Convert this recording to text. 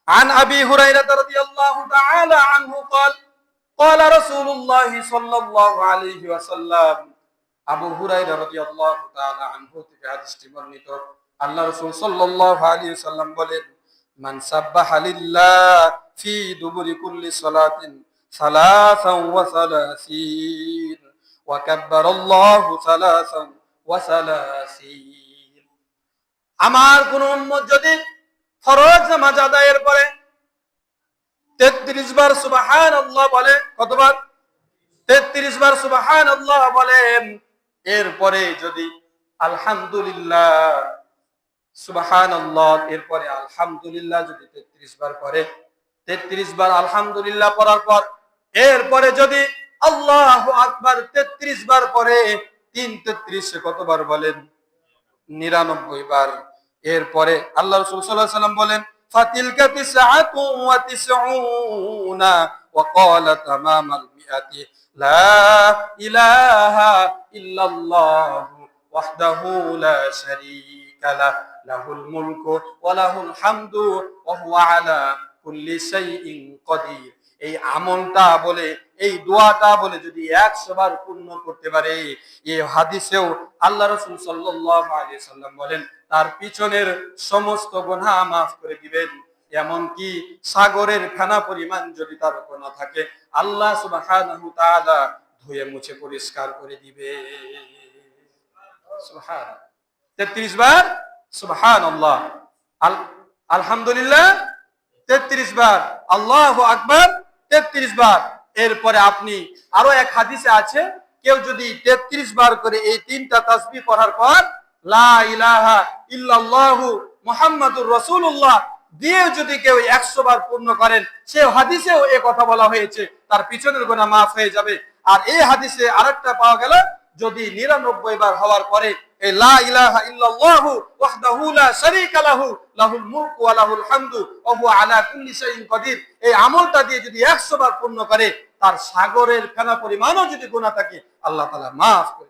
عن أبي هريرة رضي الله تعالى عنه قال قال رسول الله صلى الله عليه وسلم আবু হুরায়রা রাদিয়াল্লাহু তাআলা আনহু থেকে হাদিসটি বর্ণিত আল্লাহ রাসূল সাল্লাল্লাহু আলাইহি ওয়াসাল্লাম বলেন মান সাব্বাহা লিল্লাহ ফি দুবুরি কুল্লি সালাতিন সালাসান ওয়া সালাসিন ওয়া কাব্বারাল্লাহু সালাসান ওয়া সালাসিন। আমার কোন উম্মত যদি ফরজ নামাজ আদায়ের পরে 33 বার সুবহানাল্লাহ বলে, কতবার? 33 বার সুবহানাল্লাহ বলেন, এরপরে যদি আলহামদুলিল্লাহ সুবহানাল্লাহ এরপরে আলহামদুলিল্লাহ যদি 33 বার পড়ে, 33 বার আলহামদুলিল্লাহ পড়ার পর এরপরে যদি আল্লাহু আকবার 33 বার পড়ে, 3 কতবার বলেন? 99 বার। এরপরে আল্লাহ রাসূল সাল্লাল্লাহু আলাইহি ওয়াসাল্লাম বলেন ফাতিলকা তিসআতু ওয়া তিসউনা ওয়া ক্বালা তামামাল মিআতি লা ইলাহা ইল্লাল্লাহু ওয়াহদাহু লা শারীকা লাহু লাহুল মুলকু ওয়া লাহুল হামদু ওয়া হুয়া আলা কুল্লি শাইইন কাদির। এই আমলটা বলে, এই দোয়াটা বলে যদি 100 বার পূর্ণ করতে পারে, এই হাদিসেও আল্লাহ রাসূল সাল্লাল্লাহু আলাইহি সাল্লাম বলেন তার পিছনের সমস্ত গুনাহ মাফ করে দিবেন। এমনকি সাগরের ফেনা পরিমাণ যদি তার গুনাহ থাকে আল্লাহ সুবহানাহু ওয়া তাআলা ধুয়ে মুছে পরিষ্কার করে দিবে। সুবহানাল্লাহ। 33 বার সুবহানাল্লাহ, আলহামদুলিল্লাহ 33 বার, আল্লাহু আকবার 33 বার। এরপরে আপনি আরো এক হাদিসে আছে, কেউ যদি 33 বার করে এই তিনটা তাসবিহ পড়ার পর লা ইলাহা ইল্লাল্লাহু মুহাম্মাদুর রাসূলুল্লাহ দিয়ে যদি কেউ 100 বার পূর্ণ করেন, সে হাদিসেও এই কথা বলা হয়েছে তার পিছনের গুনাহ মাফ হয়ে যাবে। আর এই হাদিসে আরেকটা পাওয়া গেল, যদি 99 বার হওয়ার পরে এই লা ইলাহা ইল্লাল্লাহু ওয়াহদাহু লা শারীকা লাহু লাহুল মুলকু ওয়া লাহুল হামদু ওয়া হুয়া আলা কুল্লি শাইইন কাদির, এই আমলটা দিয়ে যদি 100 বার পূর্ণ করে, তার সাগরের ফেনা পরিমাণও যদি গুনাহ থাকে আল্লাহ তাআলা মাফ করে